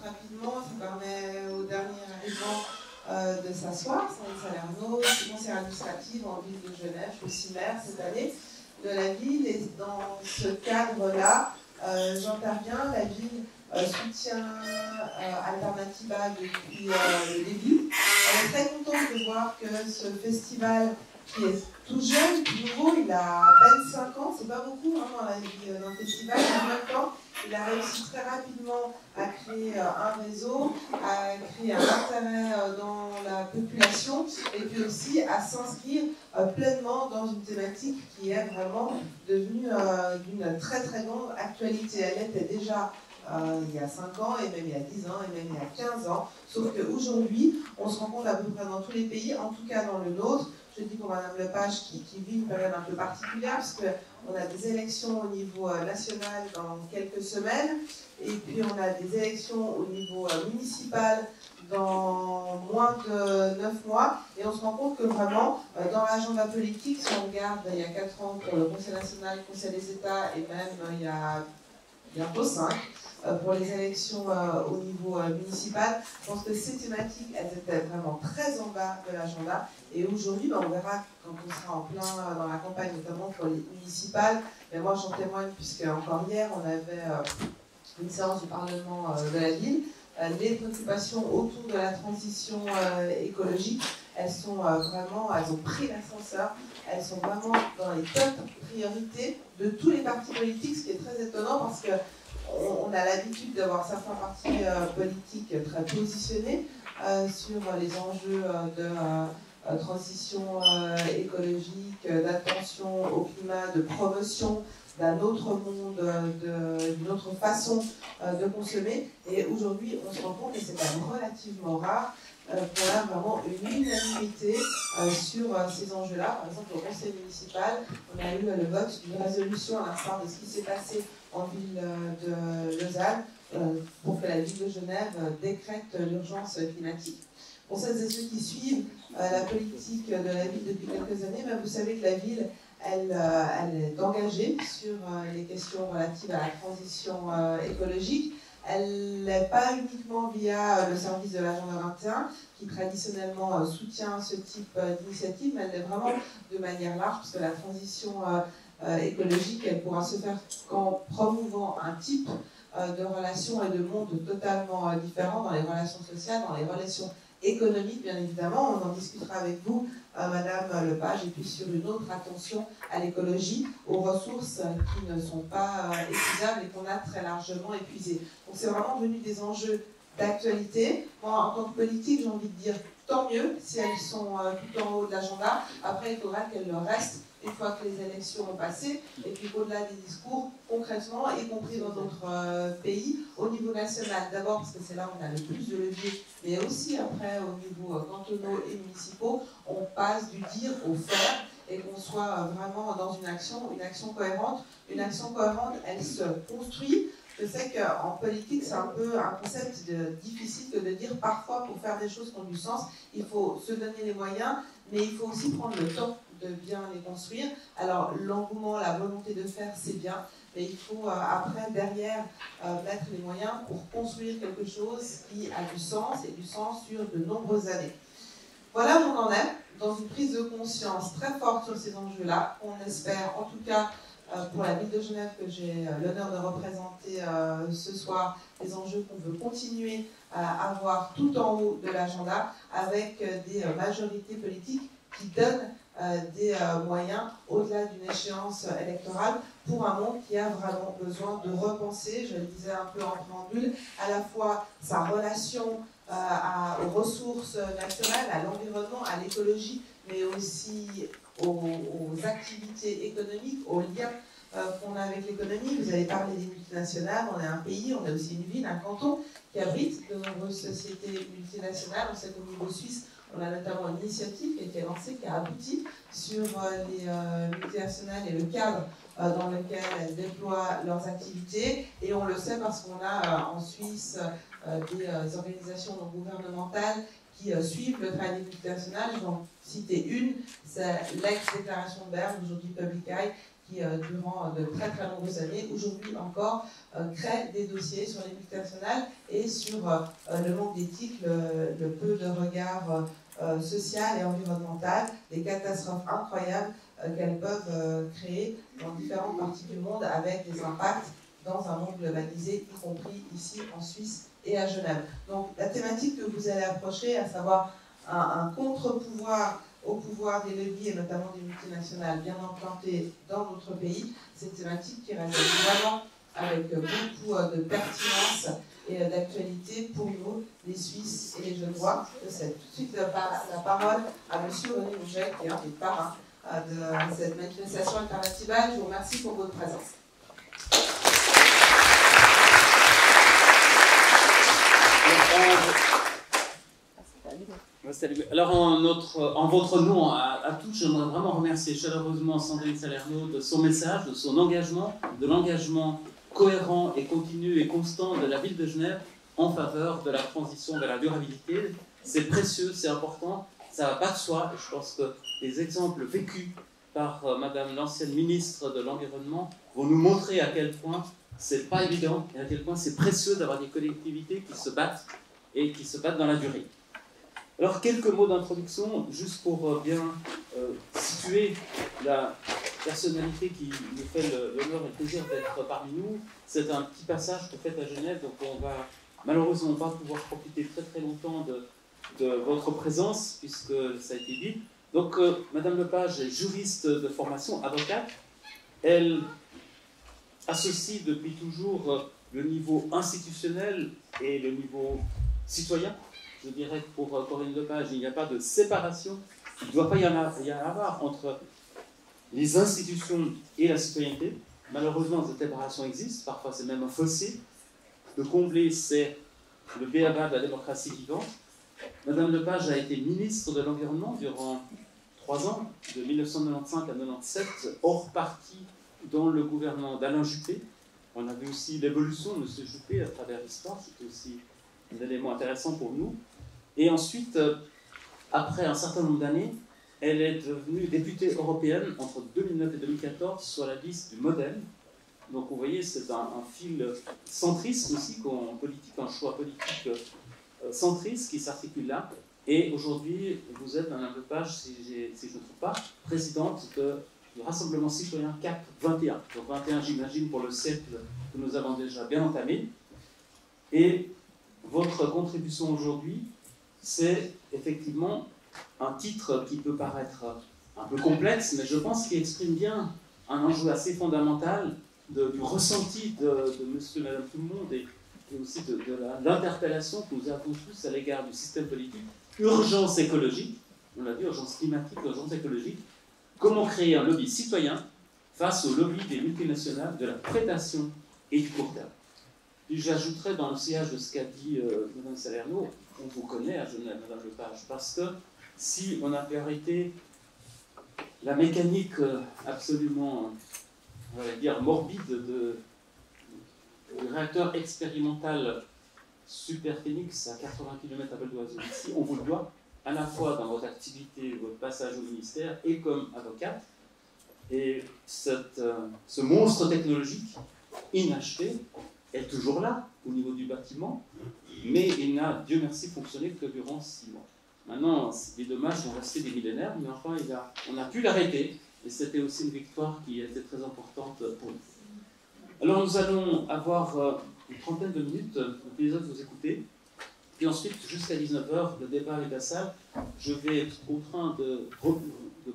rapidement, ça permet aux derniers arrivants de s'asseoir. C'est Salerno, je suis conseillère administrative en ville de Genève, je suis maire cette année de la ville, et dans ce cadre-là, j'interviens. La ville soutient Alternativa depuis le début. On est très contente de voir que ce festival, qui est tout jeune, tout nouveau, il a à peine 5 ans, c'est pas beaucoup dans la vie d'un festival, mais en même temps, il a réussi très rapidement à créer un réseau, à créer un intérêt dans la population, et puis aussi à s'inscrire pleinement dans une thématique qui est vraiment devenue d'une très très grande actualité. Elle était déjà il y a 5 ans, et même il y a 10 ans, et même il y a 15 ans, sauf qu'aujourd'hui, on se rend compte à peu près dans tous les pays, en tout cas dans le nôtre. Je dis pour Mme Lepage qui vit une période un peu particulière, parce qu'on a des élections au niveau national dans quelques semaines, et puis on a des élections au niveau municipal dans moins de 9 mois, et on se rend compte que vraiment, dans l'agenda politique, si on regarde il y a 4 ans pour le Conseil national, le Conseil des États, et même il y a bientôt 5, pour les élections au niveau municipal, je pense que ces thématiques, elles étaient vraiment très en bas de l'agenda. Et aujourd'hui, on verra quand on sera en plein dans la campagne, notamment pour les municipales. Mais moi, j'en témoigne, puisque encore hier, on avait une séance du Parlement de la ville. Les préoccupations autour de la transition écologique, elles sont vraiment, elles ont pris l'ascenseur. Elles sont vraiment dans les top priorités de tous les partis politiques, ce qui est très étonnant parce que on a l'habitude d'avoir certains partis politiques très positionnés sur les enjeux de transition écologique, d'attention au climat, de promotion d'un autre monde, d'une autre façon de consommer. Et aujourd'hui, on se rend compte, et c'est quand même relativement rare, qu'on a vraiment une unanimité sur ces enjeux-là. Par exemple, au conseil municipal, on a eu le vote d'une résolution à l'instar de ce qui s'est passé en ville de Lausanne pour que la ville de Genève décrète l'urgence climatique. Pour celles et ceux qui suivent la politique de la ville depuis quelques années, vous savez que la ville, elle est engagée sur les questions relatives à la transition écologique. Elle n'est pas uniquement via le service de l'agenda 21, qui traditionnellement soutient ce type d'initiative, mais elle l'est vraiment de manière large, parce que la transition écologique, elle pourra se faire qu'en promouvant un type de relations et de monde totalement différents dans les relations sociales, dans les relations économiques, bien évidemment. On en discutera avec vous, Madame Lepage, et puis sur une autre attention à l'écologie, aux ressources qui ne sont pas épuisables et qu'on a très largement épuisées. Donc c'est vraiment devenu des enjeux d'actualité. Moi, en tant que politique, j'ai envie de dire tant mieux si elles sont tout en haut de l'agenda. Après, il faudra qu'elles le restent une fois que les élections ont passé, et puis au-delà des discours, concrètement, y compris dans d'autres pays, au niveau national. D'abord parce que c'est là où on a le plus de leviers, mais aussi après au niveau cantonaux et municipaux, on passe du dire au faire, et qu'on soit vraiment dans une action cohérente. Une action cohérente, elle se construit. Je sais qu'en politique, c'est un peu un concept difficile que de dire parfois pour faire des choses qui ont du sens, il faut se donner les moyens, mais il faut aussi prendre le temps de bien les construire. Alors l'engouement, la volonté de faire, c'est bien, mais il faut après, derrière, mettre les moyens pour construire quelque chose qui a du sens, et du sens sur de nombreuses années. Voilà où on en est, dans une prise de conscience très forte sur ces enjeux-là. On espère, en tout cas, pour la ville de Genève que j'ai l'honneur de représenter ce soir, les enjeux qu'on veut continuer à avoir tout en haut de l'agenda, avec des majorités politiques qui donnent des moyens au-delà d'une échéance électorale pour un monde qui a vraiment besoin de repenser, je le disais un peu en préambule, à la fois sa relation aux ressources naturelles, à l'environnement, à l'écologie, mais aussi aux activités économiques, aux liens qu'on a avec l'économie. Vous avez parlé des multinationales, on est un pays, on est aussi une ville, un canton qui abrite de nombreuses sociétés multinationales. On sait qu'au niveau suisse, on a notamment une initiative qui a été lancée, qui a abouti sur les multinationales et le cadre dans lequel elles déploient leurs activités. Et on le sait parce qu'on a en Suisse des organisations non gouvernementales qui suivent le travail des multinationales. Je vais en citer une, c'est l'ex-déclaration de Berne, aujourd'hui Public Eye, qui, durant de très très nombreuses années, aujourd'hui encore, crée des dossiers sur les multinationales et sur le manque d'éthique, le peu de regard social et environnemental, des catastrophes incroyables qu'elles peuvent créer dans différentes parties du monde avec des impacts dans un monde globalisé, y compris ici en Suisse et à Genève. Donc la thématique que vous allez approcher, à savoir un contre-pouvoir au pouvoir des lobbies et notamment des multinationales bien implantées dans notre pays, c'est une thématique qui résonne vraiment avec beaucoup de pertinence et d'actualité pour nous, les Suisses et les Genevois. Je cède tout de suite la parole à M. René Mouget, qui est un des parrains de cette manifestation internationale. Je vous remercie pour votre présence. Alors, en votre nom à tous, j'aimerais vraiment remercier chaleureusement Sandrine Salerno de son message, de son engagement, de l'engagement cohérent et continu et constant de la ville de Genève en faveur de la transition vers la durabilité. C'est précieux, c'est important, ça ne va pas de soi. Je pense que les exemples vécus par Madame l'ancienne ministre de l'Environnement vont nous montrer à quel point c'est pas évident et à quel point c'est précieux d'avoir des collectivités qui se battent et qui se battent dans la durée. Alors, quelques mots d'introduction, juste pour bien situer la personnalité qui nous fait l'honneur et le plaisir d'être parmi nous. C'est un petit passage que vous faites à Genève, donc on va malheureusement pas pouvoir profiter très très longtemps de votre présence, puisque ça a été dit. Donc, Madame Lepage est juriste de formation, avocate. Elle associe depuis toujours le niveau institutionnel et le niveau citoyen. Je dirais que pour Corinne Lepage, il n'y a pas de séparation. Il ne doit pas y en avoir entre les institutions et la citoyenneté. Malheureusement, cette séparation existe. Parfois, c'est même un fossé. De combler, c'est le b.a.-ba de la démocratie vivante. Madame Lepage a été ministre de l'Environnement durant 3 ans, de 1995 à 1997, hors parti dans le gouvernement d'Alain Juppé. On a vu aussi l'évolution de M. Juppé à travers l'histoire. C'était aussi un élément intéressant pour nous. Et ensuite, après un certain nombre d'années, elle est devenue députée européenne entre 2009 et 2014 sur la liste du Modem. Donc vous voyez, c'est un fil centriste aussi, en politique, un choix politique centriste qui s'articule là. Et aujourd'hui, vous êtes, Madame Lepage, si je ne me trompe pas, présidente du Rassemblement citoyen CAP 21. Donc 21, j'imagine, pour le siècle que nous avons déjà bien entamé. Et votre contribution aujourd'hui, c'est effectivement un titre qui peut paraître un peu complexe, mais je pense qu'il exprime bien un enjeu assez fondamental du ressenti de monsieur et madame tout le monde et aussi de l'interpellation que nous avons tous à l'égard du système politique. Urgence écologique, on l'a dit, urgence climatique, urgence écologique. Comment créer un lobby citoyen face au lobby des multinationales de la prédation et du court terme. Puis j'ajouterais dans le sillage de ce qu'a dit Mme Salerno, on vous connaît à Genève, Mme Lepage, parce que si on avait arrêté la mécanique absolument, on va dire, morbide du réacteur expérimental Superphénix à 80 km à vol d'oiseau ici, on vous le doit, à la fois dans votre activité, votre passage au ministère et comme avocate. Et ce monstre technologique inachevé est toujours là, au niveau du bâtiment, mais il n'a, Dieu merci, fonctionné que durant 6 mois. Maintenant, les dommages sont restés des millénaires, mais enfin, on a pu l'arrêter, et c'était aussi une victoire qui était très importante pour nous. Alors, nous allons avoir une trentaine de minutes, le plaisir de vous écouter, puis ensuite, jusqu'à 19h, le débat avec la salle, je vais être contraint de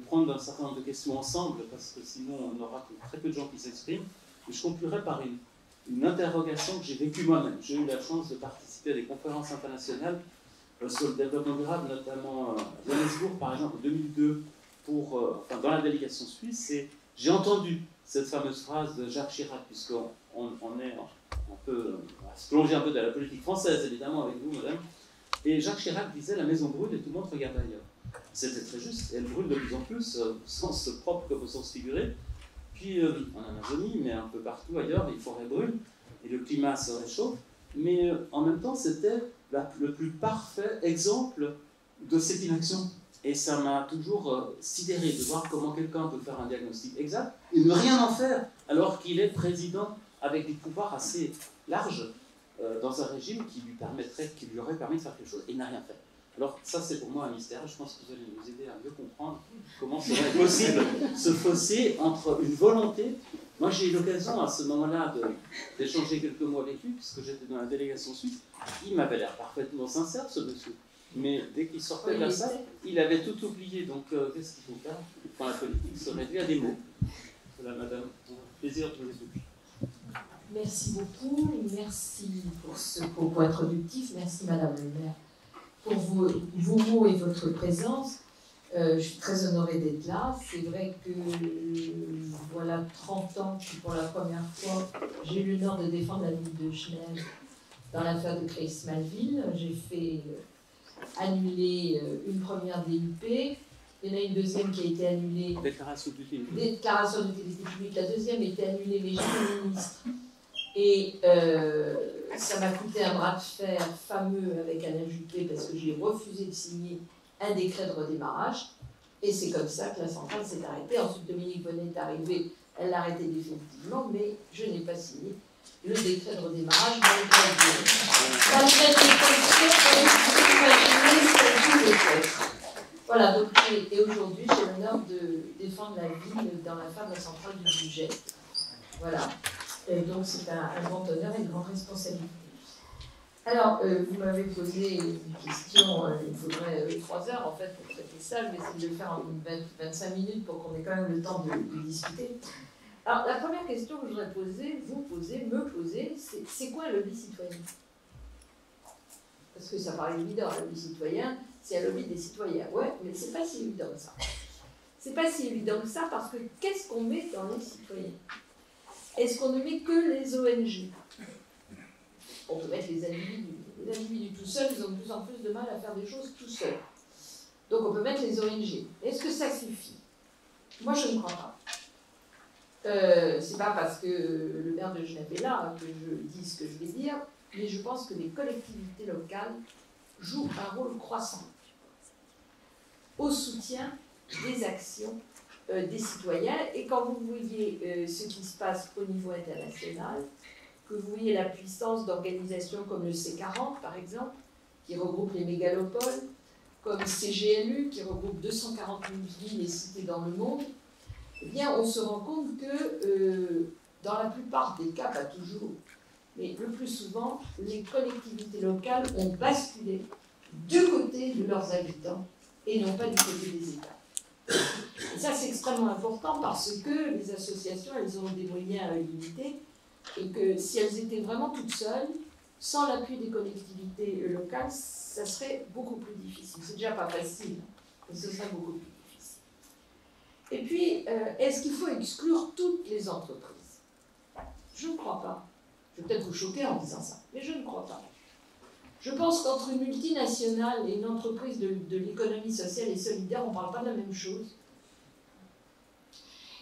prendre un certain nombre de questions ensemble, parce que sinon, on n'aura que très peu de gens qui s'expriment, et je conclurai par une interrogation que j'ai vécue moi-même. J'ai eu la chance de participer à des conférences internationales sur le développement durable, notamment à Johannesburg, par exemple, en 2002, dans la délégation suisse, et j'ai entendu cette fameuse phrase de Jacques Chirac, puisqu'on est un peu, on va se plonger un peu dans la politique française, évidemment, avec vous, madame. Et Jacques Chirac disait « La maison brûle et tout le monde regarde ailleurs ». C'était très juste, elle brûle de plus en plus, au sens propre comme au sens figuré. Puis en Amazonie, mais un peu partout ailleurs, les forêts brûlent et le climat se réchauffe. Mais en même temps, c'était le plus parfait exemple de cette inaction. Et ça m'a toujours sidéré de voir comment quelqu'un peut faire un diagnostic exact et ne rien en faire, alors qu'il est président avec des pouvoirs assez larges dans un régime qui lui aurait permis de faire quelque chose. Et il n'a rien fait. Alors ça, c'est pour moi un mystère. Je pense que vous allez nous aider à mieux comprendre comment serait possible ce fossé entre une volonté. Moi, j'ai eu l'occasion à ce moment-là d'échanger quelques mots avec lui, puisque j'étais dans la délégation suisse. Il m'avait l'air parfaitement sincère, ce monsieur. Mais dès qu'il sortait de la salle, il avait tout oublié. Donc, qu'est-ce qu'il faut faire quand la politique se réduit à des mots? Voilà, madame. Plaisir de vous écouter. Merci beaucoup. Merci pour ce propos introductif. Merci, madame le maire, pour vos mots et votre présence. Je suis très honorée d'être là. C'est vrai que voilà 30 ans que pour la première fois, j'ai eu l'honneur de défendre la ville de Genève dans l'affaire de Chris Malville. J'ai fait annuler une première DUP. Il y en a une deuxième qui a été annulée. Déclaration d'utilité. Déclaration d'utilité publique. La deuxième a été annulée, mais j'étais ministre. Et ça m'a coûté un bras de fer fameux avec Alain Juppé parce que j'ai refusé de signer un décret de redémarrage. Et c'est comme ça que la centrale s'est arrêtée. Ensuite, Dominique Bonnet est arrivée, elle l'a arrêtée définitivement, mais je n'ai pas signé le décret de redémarrage malgré les conditions pour les imaginer. Voilà, donc, et aujourd'hui, j'ai l'honneur de défendre la ville dans l'affaire de la centrale du budget. Voilà. Et donc, c'est un grand honneur et une grande responsabilité. Alors, vous m'avez posé une question, il faudrait 3 heures en fait pour traiter ça. Je vais essayer de le faire en 25 minutes pour qu'on ait quand même le temps de discuter. Alors, la première question que je voudrais poser, me poser, c'est quoi un lobby citoyen? Parce que ça paraît évident, un lobby citoyen, c'est un lobby des citoyens. Ouais, mais c'est pas si évident que ça. C'est pas si évident que ça parce que qu'est-ce qu'on met dans les citoyens? Est-ce qu'on ne met que les ONG? On peut mettre les individus. Les individus tout seuls, ils ont de plus en plus de mal à faire des choses tout seuls. Donc on peut mettre les ONG. Est-ce que ça suffit? Moi, je ne crois pas. C'est pas parce que le maire de Genève est là que je dis ce que je vais dire, mais je pense que les collectivités locales jouent un rôle croissant au soutien des actions des citoyens. Et quand vous voyez ce qui se passe au niveau international, que vous voyez la puissance d'organisations comme le C40, par exemple, qui regroupe les mégalopoles, comme CGLU, qui regroupe 240 000 villes et cités dans le monde, eh bien, on se rend compte que dans la plupart des cas, pas toujours, mais le plus souvent, les collectivités locales ont basculé du côté de leurs habitants et non pas du côté des États. Et ça, c'est extrêmement important parce que les associations, elles ont des moyens limités et que si elles étaient vraiment toutes seules, sans l'appui des collectivités locales, ça serait beaucoup plus difficile. C'est déjà pas facile, mais ce serait beaucoup plus difficile. Et puis, est-ce qu'il faut exclure toutes les entreprises? Je ne crois pas. Je vais peut-être vous choquer en disant ça, mais je ne crois pas. Je pense qu'entre une multinationale et une entreprise de l'économie sociale et solidaire, on ne parle pas de la même chose.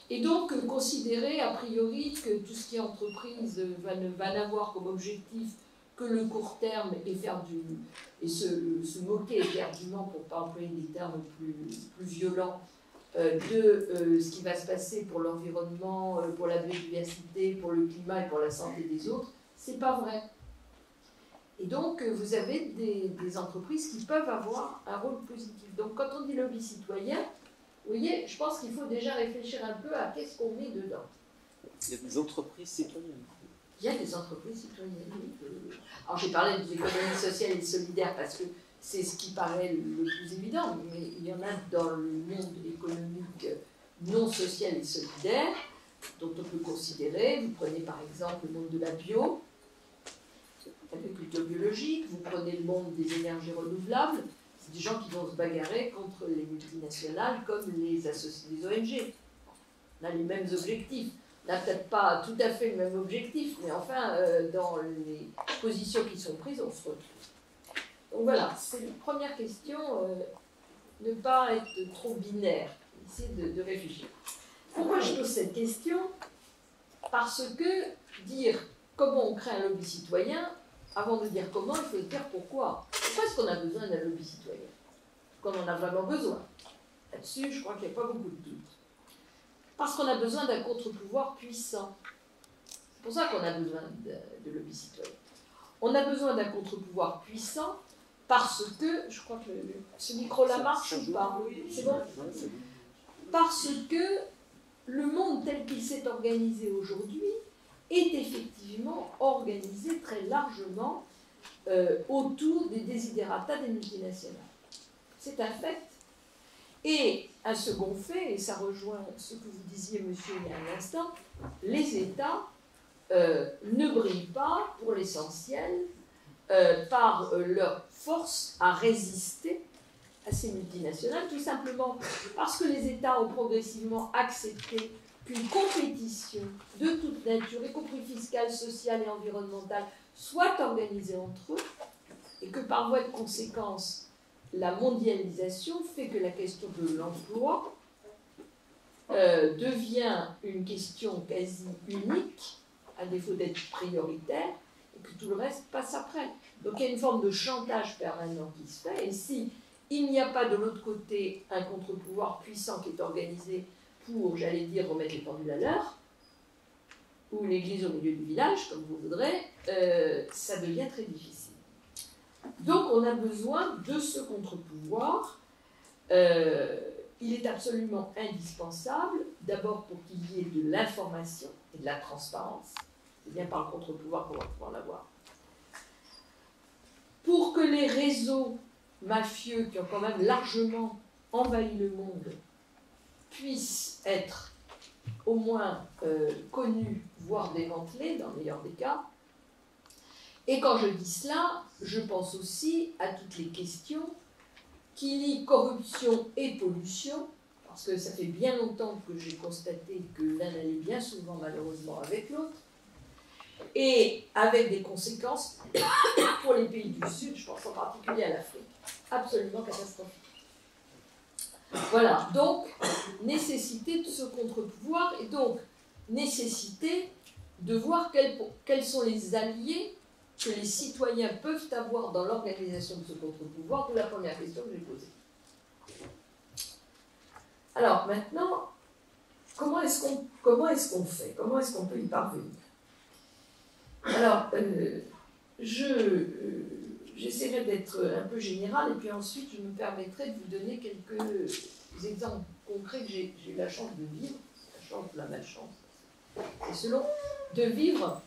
Et donc, considérer a priori que tout ce qui est entreprise va n'avoir comme objectif que le court terme et se moquer éperdument, pour ne pas employer des termes plus violents, de ce qui va se passer pour l'environnement, pour la biodiversité, pour le climat et pour la santé des autres, c'est pas vrai. Et donc, vous avez des entreprises qui peuvent avoir un rôle positif. Donc, quand on dit lobby citoyen, vous voyez, je pense qu'il faut déjà réfléchir un peu à qu'est-ce qu'on met dedans. Il y a des entreprises citoyennes. Il y a des entreprises citoyennes. Alors, j'ai parlé de l'économie sociale et solidaire parce que c'est ce qui paraît le plus évident, mais il y en a dans le monde économique non social et solidaire, dont on peut considérer, vous prenez par exemple le monde de la bio, l'agriculture biologique, vous prenez le monde des énergies renouvelables, c'est des gens qui vont se bagarrer contre les multinationales comme les ONG. On a les mêmes objectifs. On n'a peut-être pas tout à fait le même objectif, mais enfin, dans les positions qui sont prises, on se retrouve. Donc voilà, c'est la première question, ne pas être trop binaire, essayer de réfléchir. Pourquoi je pose cette question? Parce que dire comment on crée un lobby citoyen, avant de dire comment, il faut dire pourquoi. Pourquoi est-ce qu'on a besoin d'un lobby citoyen? qu'on en a vraiment besoin. Là-dessus, je crois qu'il n'y a pas beaucoup de doute. Parce qu'on a besoin d'un contre-pouvoir puissant. C'est pour ça qu'on a besoin de lobby citoyen. On a besoin d'un contre-pouvoir puissant parce que, je crois que ce micro-là marche ou pas? C'est bon? Parce que le monde tel qu'il s'est organisé aujourd'hui est effectivement organisé très largement autour des desiderata des multinationales. C'est un fait. Et un second fait, et ça rejoint ce que vous disiez, monsieur, il y a un instant, les États ne brillent pas, pour l'essentiel, par leur force à résister à ces multinationales, tout simplement parce que les États ont progressivement accepté qu'une compétition de toute nature, y compris fiscale, sociale et environnementale, soit organisée entre eux, et que par voie de conséquence, la mondialisation fait que la question de l'emploi devient une question quasi unique, à défaut d'être prioritaire, et que tout le reste passe après. Donc il y a une forme de chantage permanent qui se fait, et si il n'y a pas de l'autre côté un contre-pouvoir puissant qui est organisé pour, j'allais dire, remettre les pendules à l'heure, ou l'église au milieu du village, comme vous voudrez, ça devient très difficile. Donc on a besoin de ce contre-pouvoir. Il est absolument indispensable, d'abord pour qu'il y ait de l'information et de la transparence. C'est bien par le contre-pouvoir qu'on va pouvoir l'avoir. Pour que les réseaux mafieux qui ont quand même largement envahi le monde puissent être au moins connus, voire démantelés, dans le meilleur des cas. Et quand je dis cela, je pense aussi à toutes les questions qui lient corruption et pollution, parce que ça fait bien longtemps que j'ai constaté que l'un allait bien souvent malheureusement avec l'autre, et avec des conséquences pour les pays du Sud, je pense en particulier à l'Afrique, absolument catastrophiques. Voilà, donc nécessité de ce contre-pouvoir, et donc nécessité de voir quels sont les alliés que les citoyens peuvent avoir dans l'organisation de ce contre-pouvoir, c'est la première question que j'ai posée. Alors maintenant, comment est-ce qu'on fait? Comment est-ce qu'on peut y parvenir? Alors, j'essaierai d'être un peu général, et puis ensuite je me permettrai de vous donner quelques exemples concrets que j'ai eu la chance de vivre, la chance ou la malchance, c'est selon, de vivre,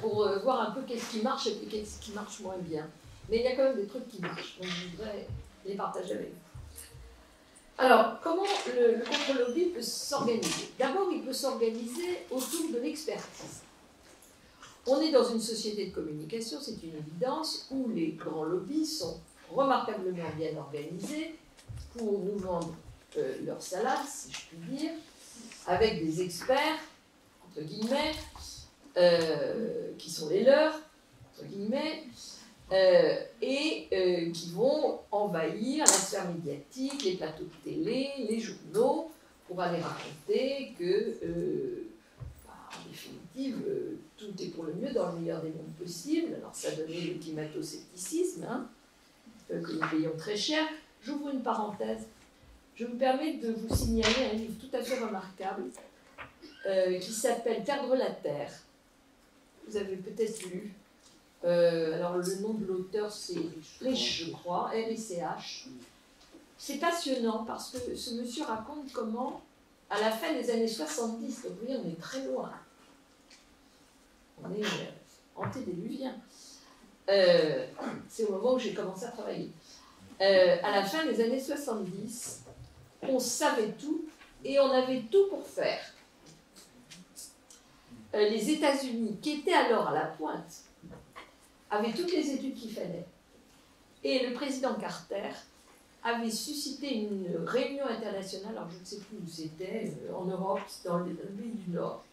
pour voir un peu qu'est-ce qui marche et puis qu'est-ce qui marche moins bien. Mais il y a quand même des trucs qui marchent, donc je voudrais les partager avec vous. Alors, comment le contre-lobby peut s'organiser? D'abord, il peut s'organiser autour de l'expertise. On est dans une société de communication, c'est une évidence, où les grands lobbies sont remarquablement bien organisés pour nous vendre leur salade, si je puis dire, avec des experts, entre guillemets, qui sont les leurs, entre guillemets, et qui vont envahir la sphère médiatique, les plateaux de télé, les journaux, pour aller raconter que, en définitive, tout est pour le mieux dans le meilleur des mondes possibles. Alors ça donnait le climato-scepticisme, hein, que nous payons très cher. J'ouvre une parenthèse. Je me permets de vous signaler un livre tout à fait remarquable qui s'appelle « Perdre la Terre ». Vous avez peut-être lu. Alors le nom de l'auteur c'est Rich, je crois, R-I-C-H. C'est passionnant parce que ce monsieur raconte comment, à la fin des années 70, donc vous voyez, on est très loin. On est antédéluvien. C'est au moment où j'ai commencé à travailler. À la fin des années 70, on savait tout et on avait tout pour faire. Les États-Unis, qui étaient alors à la pointe, avaient toutes les études qu'il fallait. Et le président Carter avait suscité une réunion internationale, alors je ne sais plus où c'était, en Europe, dans le pays du Nord,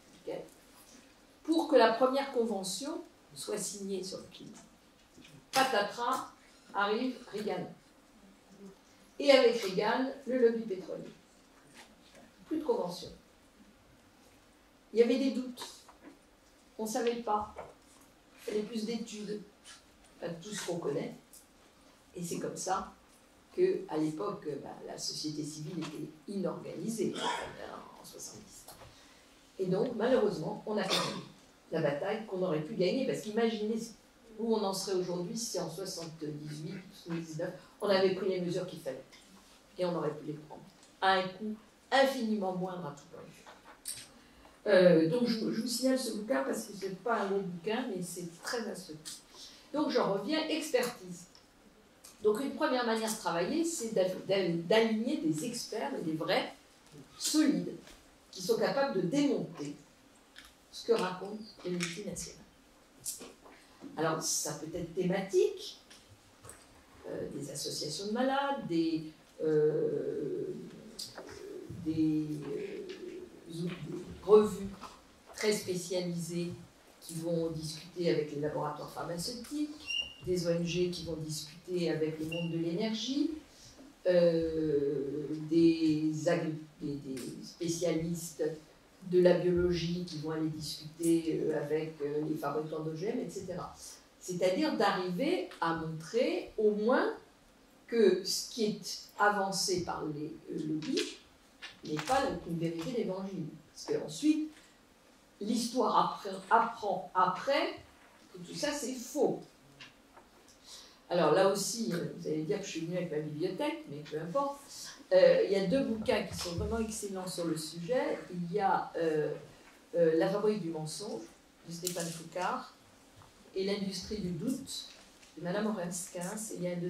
pour que la première convention soit signée sur le climat. Patatras, arrive Reagan. Et avec Reagan, le lobby pétrolier. Plus de convention. Il y avait des doutes. On ne savait pas. Il fallait plus d'études. Enfin, tout ce qu'on connaît. Et c'est comme ça qu'à l'époque, la société civile était inorganisée en 70. Et donc, malheureusement, on a perdu la bataille qu'on aurait pu gagner, parce qu'imaginez où on en serait aujourd'hui si en 78, 79, on avait pris les mesures qu'il fallait. Et on aurait pu les prendre à un coût infiniment moindre à tout point de vue. Donc je vous signale ce bouquin parce que ce n'est pas un long bouquin, mais c'est très instructif. Donc j'en reviens, expertise. Donc une première manière de travailler, c'est d'aligner des experts, mais des vrais, solides, qui sont capables de démonter ce que racontent les multinationales. Alors ça peut être thématique, des associations de malades, des revues très spécialisées qui vont discuter avec les laboratoires pharmaceutiques, des ONG qui vont discuter avec le monde de l'énergie, des spécialistes de la biologie qui vont aller discuter avec les fabricants d'OGM, etc. C'est-à-dire d'arriver à montrer au moins que ce qui est avancé par les lobbies n'est pas une vérité d'évangile. Parce qu'ensuite, l'histoire apprend après que tout ça c'est faux. Alors là aussi, vous allez dire que je suis venue avec ma bibliothèque, mais peu importe. Il y a deux bouquins qui sont vraiment excellents sur le sujet. Il y a La fabrique du mensonge de Stéphane Foucard et L'industrie du doute de Madame Orenskins. Et il y a un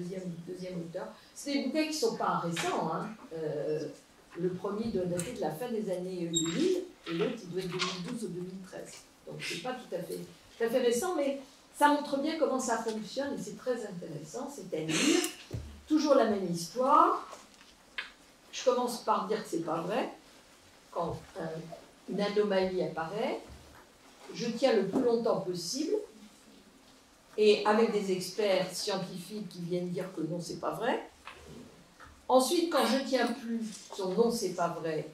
deuxième auteur. C'est des bouquins qui ne sont pas récents. Hein. Le premier doit dater de la fin des années 2000 et l'autre il doit être 2012 ou 2013. Donc c'est pas tout à fait récent, mais ça montre bien comment ça fonctionne et c'est très intéressant. C'est-à-dire toujours la même histoire. Je commence par dire que c'est pas vrai. Quand une anomalie apparaît, je tiens le plus longtemps possible et avec des experts scientifiques qui viennent dire que non, c'est pas vrai. Ensuite, quand je tiens plus sur non, c'est pas vrai,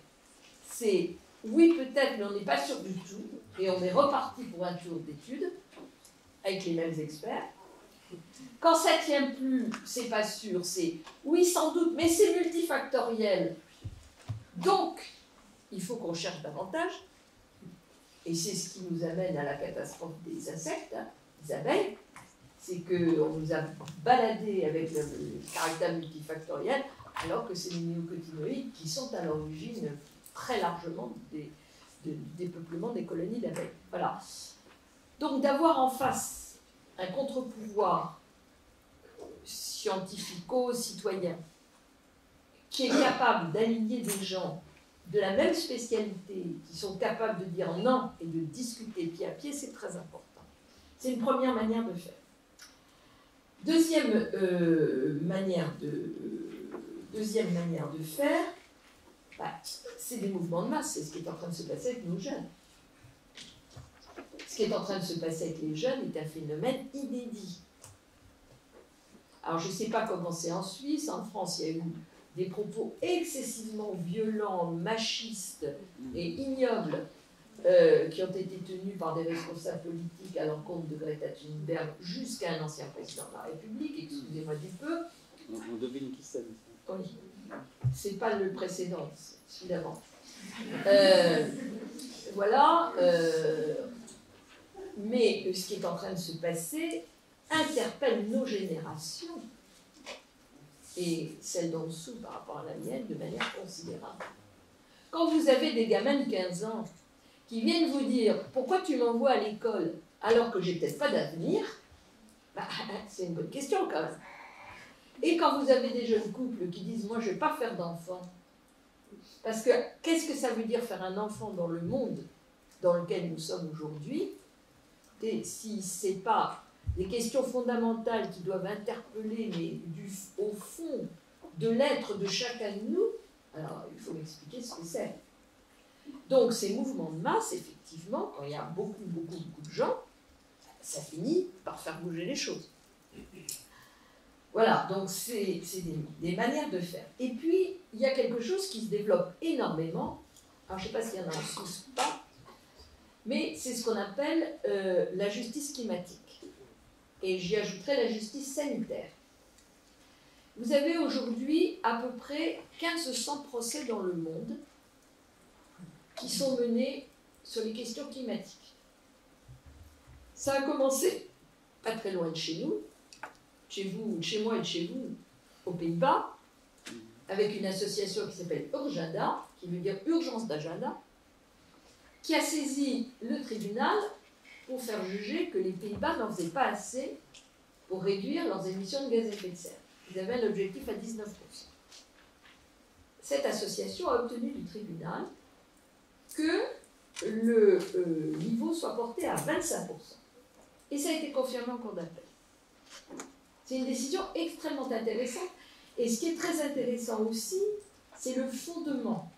c'est oui, peut-être, mais on n'est pas sûr du tout. Et on est reparti pour un tour d'études avec les mêmes experts. Quand ça tient plus, c'est pas sûr, c'est oui, sans doute, mais c'est multifactoriel. Donc, il faut qu'on cherche davantage. Et c'est ce qui nous amène à la catastrophe des insectes, hein, des abeilles. C'est qu'on nous a baladés avec le caractère multifactoriel, alors que c'est les néocotinoïdes qui sont à l'origine très largement des peuplements des colonies d'abeilles. Voilà. Donc d'avoir en face un contre-pouvoir scientifico-citoyen qui est capable d'aligner des gens de la même spécialité, qui sont capables de dire non et de discuter pied à pied, c'est très important. C'est une première manière de faire. Deuxième manière de faire, c'est des mouvements de masse, c'est ce qui est en train de se passer avec nos jeunes. Ce qui est en train de se passer avec les jeunes est un phénomène inédit. Alors je ne sais pas comment c'est en Suisse, en France il y a eu des propos excessivement violents, machistes et ignobles qui ont été tenus par des responsables politiques à l'encontre de Greta Thunberg jusqu'à un ancien président de la République, excusez-moi du peu. On devine qui c'est. Oui, c'est pas le précédent, c'est celui d'avant. Voilà, mais ce qui est en train de se passer interpelle nos générations et celle d'en dessous par rapport à la mienne de manière considérable. Quand vous avez des gamins de 15 ans qui viennent vous dire « Pourquoi tu m'envoies à l'école alors que j'ai peut-être pas d'avenir ?» c'est une bonne question quand même. Et quand vous avez des jeunes couples qui disent « Moi, je ne vais pas faire d'enfant. » Parce que qu'est-ce que ça veut dire faire un enfant dans le monde dans lequel nous sommes aujourd'hui? Si ce n'est pas des questions fondamentales qui doivent interpeller, mais au fond de l'être de chacun de nous, alors il faut m'expliquer ce que c'est. Donc ces mouvements de masse, effectivement, quand il y a beaucoup de gens, ça finit par faire bouger les choses. Voilà, donc c'est des manières de faire. Et puis, il y a quelque chose qui se développe énormément, alors je ne sais pas s'il y en a en Suisse ou pas, mais c'est ce qu'on appelle la justice climatique. Et j'y ajouterai la justice sanitaire. Vous avez aujourd'hui à peu près 1500 procès dans le monde qui sont menés sur les questions climatiques. Ça a commencé pas très loin de chez nous, chez vous, chez moi et de chez vous, aux Pays-Bas, avec une association qui s'appelle Urgenda, qui veut dire urgence d'agenda, qui a saisi le tribunal pour faire juger que les Pays-Bas n'en faisaient pas assez pour réduire leurs émissions de gaz à effet de serre. Ils avaient un objectif à 19%. Cette association a obtenu du tribunal que le niveau soit porté à 25%. Et ça a été confirmé en cour d'appel. C'est une décision extrêmement intéressante. Et ce qui est très intéressant aussi, c'est le fondement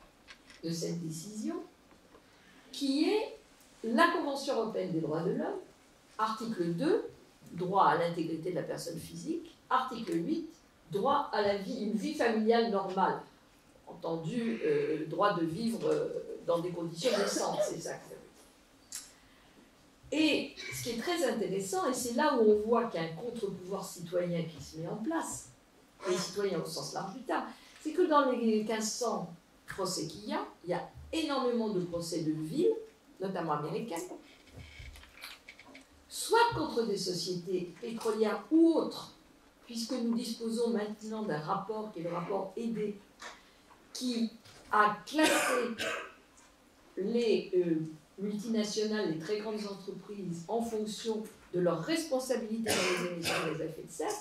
de cette décision, qui est la Convention européenne des droits de l'homme, article 2, droit à l'intégrité de la personne physique, article 8, droit à la vie, une vie familiale normale, entendu, le droit de vivre dans des conditions décentes, c'est ça que ça veut dire. Et ce qui est très intéressant, et c'est là où on voit qu'il y a un contre-pouvoir citoyen qui se met en place, les citoyens au sens large du terme, c'est que dans les 1500 procès qu'il y a énormément de procès de ville, notamment américaines, soit contre des sociétés pétrolières ou autres, puisque nous disposons maintenant d'un rapport qui est le rapport aidé, qui a classé les multinationales, les très grandes entreprises, en fonction de leur responsabilité dans les émissions de gaz à effet de serre.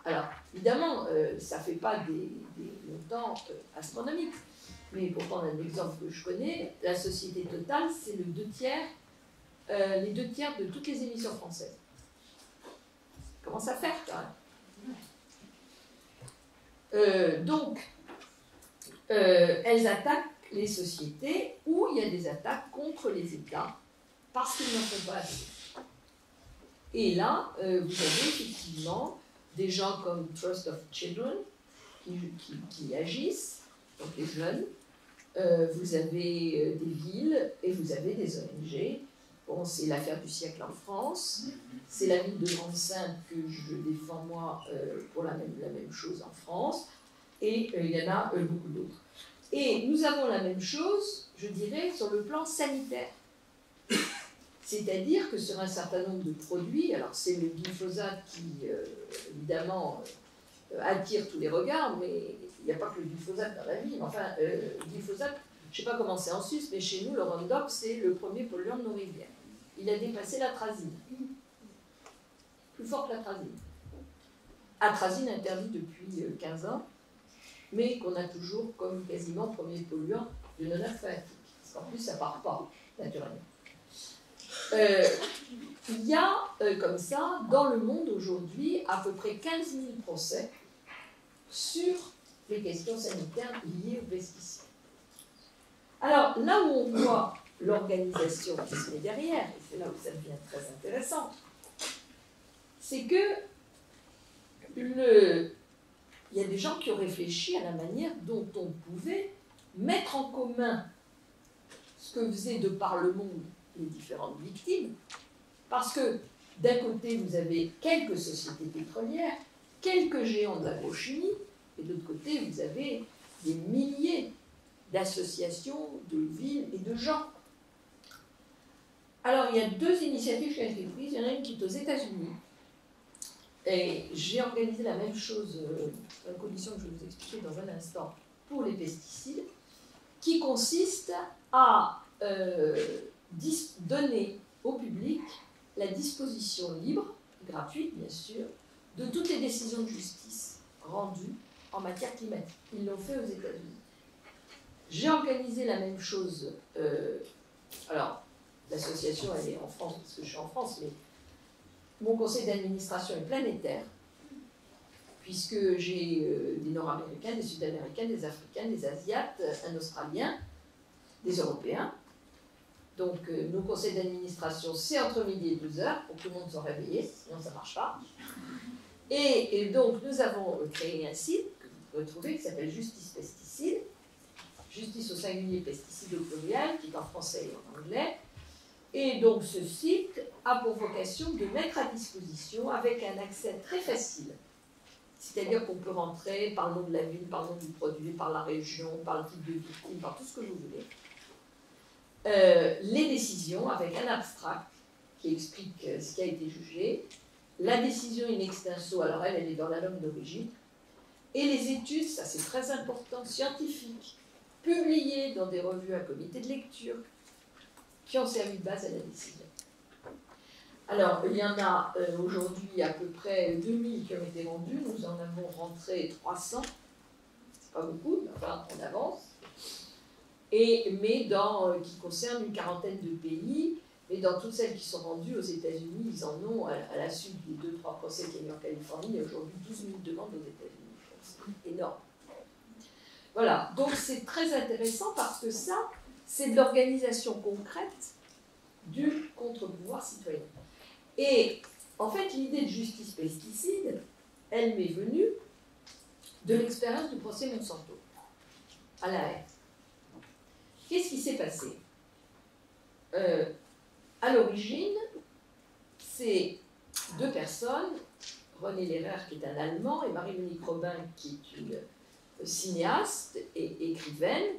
Alors, évidemment, ça ne fait pas des montants astronomiques. Mais pour prendre un exemple que je connais, la société Total, c'est les 2 tiers de toutes les émissions françaises. Ça commence à faire, quand même. Donc, elles attaquent les sociétés où il y a des attaques contre les États parce qu'ils n'en font pas assez. Et là, vous avez effectivement des gens comme Trust of Children qui agissent, donc les jeunes. Vous avez des villes et vous avez des ONG. Bon, c'est l'affaire du siècle en France. C'est la ville de Grande-Synthe que je défends, moi, pour la même chose en France. Et il y en a beaucoup d'autres. Et nous avons la même chose, je dirais, sur le plan sanitaire. C'est-à-dire que sur un certain nombre de produits, alors c'est le glyphosate qui, évidemment, attire tous les regards, mais il n'y a pas que le glyphosate dans la vie. Enfin, le glyphosate, je ne sais pas comment c'est en Suisse, mais chez nous, le Roundup, c'est le premier polluant de nos rivières. Il a dépassé l'atrazine. Plus fort que l'atrazine. Atrazine interdit depuis 15 ans, mais qu'on a toujours comme quasiment premier polluant de non-aphréatique. Parce qu'en plus, ça ne part pas, naturellement. Il y a, comme ça, dans le monde aujourd'hui, à peu près 15 000 procès sur les questions sanitaires liées aux pesticides. Alors, là où on voit l'organisation qui se met derrière, et c'est là où ça devient très intéressant, c'est que il y a des gens qui ont réfléchi à la manière dont on pouvait mettre en commun ce que faisaient de par le monde les différentes victimes, parce que d'un côté vous avez quelques sociétés pétrolières, quelques géants de l'agrochimie, et de l'autre côté vous avez des milliers d'associations, de villes et de gens. Alors il y a 2 initiatives qui ont été prises, il y en a une qui est aux États-Unis, et j'ai organisé la même chose, dans la condition que je vais vous expliquer dans un instant, pour les pesticides, qui consiste à donner au public la disposition libre, gratuite bien sûr, de toutes les décisions de justice rendues en matière climatique. Ils l'ont fait aux États-Unis. J'ai organisé la même chose. Alors, l'association, elle est en France, parce que je suis en France, mais mon conseil d'administration est planétaire, puisque j'ai des Nord-Américains, des Sud-Américains, des Africains, des Asiates, un Australien, des Européens. Donc, nos conseils d'administration, c'est entre midi et 2h, pour que tout le monde soit réveillé, sinon ça ne marche pas. Et donc, nous avons créé un site que vous pouvez trouver, qui s'appelle Justice Pesticides, Justice au singulier, Pesticides au pluriel, qui est en français et en anglais. Et donc, ce site a pour vocation de mettre à disposition, avec un accès très facile, C'est-à-dire qu'on peut rentrer par le nom de la ville, par le nom du produit, par la région, par le type de victime, par tout ce que vous voulez. Les décisions avec un abstract qui explique ce qui a été jugé, la décision in extenso, alors elle est dans la langue d'origine, et les études, ça c'est très important, scientifiques, publiées dans des revues à comité de lecture, qui ont servi de base à la décision. Alors, il y en a aujourd'hui à peu près 2000 qui ont été rendus, nous en avons rentré 300, c'est pas beaucoup, mais enfin on avance, mais qui concernent une quarantaine de pays, mais dans toutes celles qui sont rendues aux États-Unis, ils en ont, à la suite des 2-3 procès qu'il y a eu en Californie, il y a aujourd'hui 12 000 demandes aux États-Unis, c'est énorme. Voilà, donc c'est très intéressant parce que ça, c'est de l'organisation concrète du contre-pouvoir citoyen. Et en fait, l'idée de justice pesticide, elle m'est venue de l'expérience du procès Monsanto à La Haye. Qu'est-ce qui s'est passé? À l'origine, c'est deux personnes, René Lehrer qui est un Allemand et Marie-Monique Robin qui est une cinéaste et écrivaine,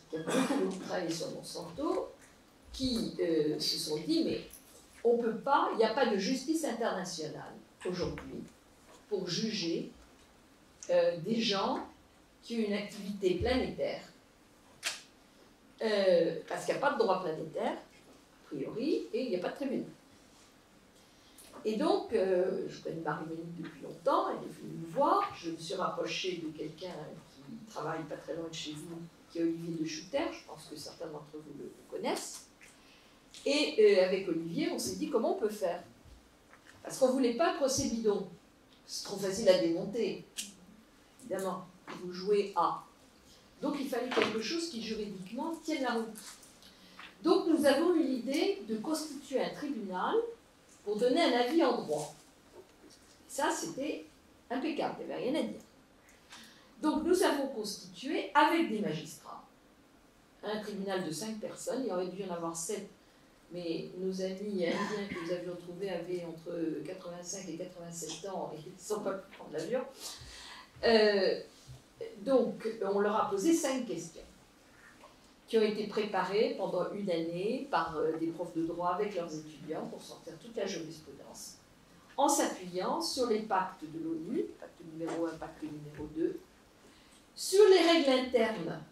qui a beaucoup travaillé sur Monsanto, qui se sont dit mais on peut pas, il n'y a pas de justice internationale aujourd'hui pour juger des gens qui ont une activité planétaire, parce qu'il n'y a pas de droit planétaire, a priori, et il n'y a pas de tribunal. Et donc, je connais Marie-Monique depuis longtemps, elle est venue me voir, je me suis rapprochée de quelqu'un qui travaille pas très loin de chez vous, qui est Olivier de Schutter, je pense que certains d'entre vous le connaissent. Et avec Olivier, on s'est dit comment on peut faire. Parce qu'on ne voulait pas un procès bidon. C'est trop facile à démonter. Évidemment, vous jouez à. Donc il fallait quelque chose qui juridiquement tienne la route. Donc nous avons eu l'idée de constituer un tribunal pour donner un avis en droit. Ça, c'était impeccable, il n'y avait rien à dire. Donc nous avons constitué, avec des magistrats, un tribunal de 5 personnes, il aurait dû y en avoir 7, mais nos amis indiens que nous avions trouvés avaient entre 85 et 87 ans et ils ne sont pas pu prendre l'avion. Donc on leur a posé 5 questions qui ont été préparées pendant une année par des profs de droit avec leurs étudiants pour sortir toute la jurisprudence, en s'appuyant sur les pactes de l'ONU, pacte numéro 1, pacte numéro 2, sur les règles internes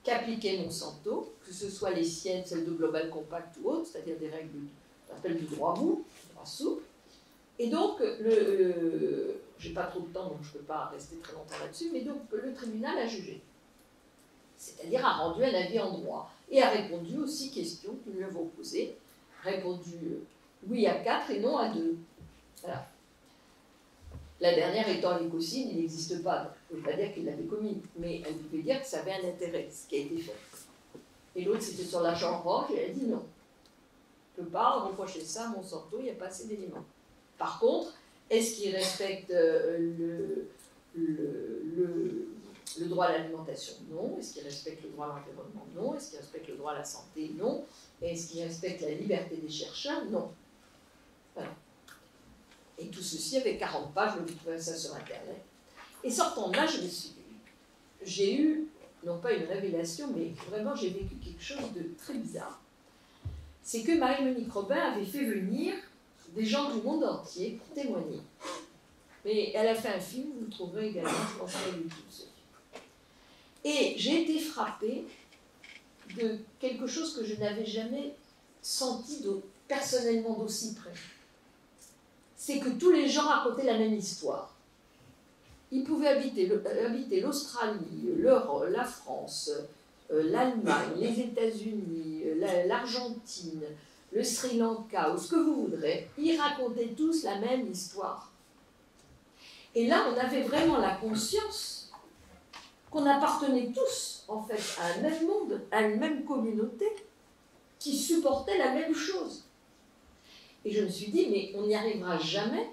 qu'appliquait Monsanto, que ce soit les siennes, celles de Global Compact ou autres, c'est-à-dire des règles qu'on appelle du droit mou, du droit souple. Et donc, j'ai pas trop de temps, donc je ne peux pas rester très longtemps là-dessus, mais donc le tribunal a jugé. C'est-à-dire a rendu un avis en droit et a répondu aux 6 questions que nous lui avons posées. Répondu oui à 4 et non à 2. Voilà. La dernière étant l'écocide, il n'existe pas. Je ne veux pas dire qu'il l'avait commis, mais elle pouvait dire que ça avait un intérêt, ce qui a été fait. Et l'autre, c'était sur l'argent orange, et elle a dit non. Je ne peux pas reprocher ça à Monsanto, il n'y a pas assez d'éléments. Par contre, est-ce qu'il respecte le droit à l'alimentation? Non. Est-ce qu'il respecte le droit à l'environnement? Non. Est-ce qu'il respecte le droit à la santé? Non. Est-ce qu'il respecte la liberté des chercheurs? Non. Voilà. Et tout ceci avec 40 pages, vous trouvez ça sur Internet. Et sortant de là, j'ai eu, non pas une révélation, mais vraiment j'ai vécu quelque chose de très bizarre. C'est que Marie-Monique Robin avait fait venir des gens du monde entier pour témoigner. Mais elle a fait un film, vous le trouverez également, je pense, sur YouTube. Et j'ai été frappée de quelque chose que je n'avais jamais senti personnellement d'aussi près. C'est que tous les gens racontaient la même histoire. Ils pouvaient habiter l'Australie, la France, l'Allemagne, les États-Unis, l'Argentine, le Sri Lanka, ou ce que vous voudrez. Ils racontaient tous la même histoire. Et là, on avait vraiment la conscience qu'on appartenait tous, en fait, à un même monde, à une même communauté, qui supportait la même chose. Et je me suis dit, mais on n'y arrivera jamais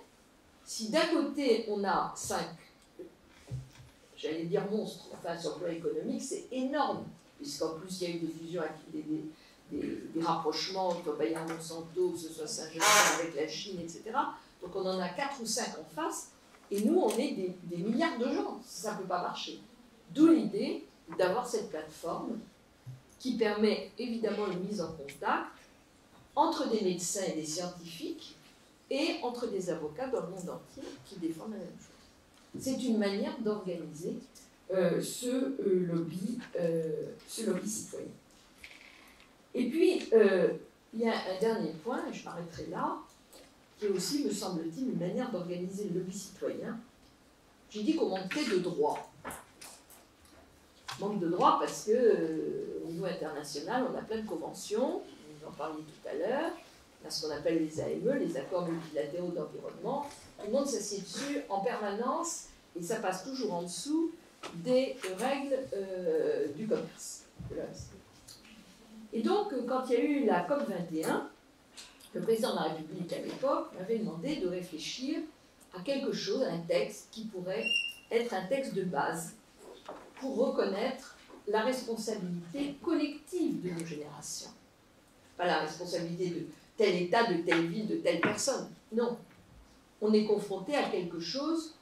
si d'un côté on a 5, j'allais dire monstres, enfin sur le plan économique c'est énorme, puisqu'en plus il y a eu des fusions, des rapprochements entre Bayer Monsanto, que ce soit Saint-Germain avec la Chine, etc. Donc on en a 4 ou 5 en face, Et nous, on est des milliards de gens, ça ne peut pas marcher. D'où l'idée d'avoir cette plateforme qui permet évidemment une mise en contact entre des médecins et des scientifiques et entre des avocats dans le monde entier qui défendent la même chose. C'est une manière d'organiser ce lobby citoyen. Et puis, il y a un dernier point, et je m'arrêterai là, qui est aussi, me semble-t-il, une manière d'organiser le lobby citoyen. J'ai dit qu'on manquait de droits. On manque de droits parce que, au niveau international, on a plein de conventions, vous en parliez tout à l'heure, on a ce qu'on appelle les AME, les accords multilatéraux d'environnement. Tout le monde s'assied dessus en permanence et ça passe toujours en dessous des règles du commerce. Et donc, quand il y a eu la COP21, le président de la République à l'époque m'avait demandé de réfléchir à quelque chose, à un texte qui pourrait être un texte de base pour reconnaître la responsabilité collective de nos générations. Pas la responsabilité de tel État, de telle ville, de telle personne. Non. On est confronté à quelque chose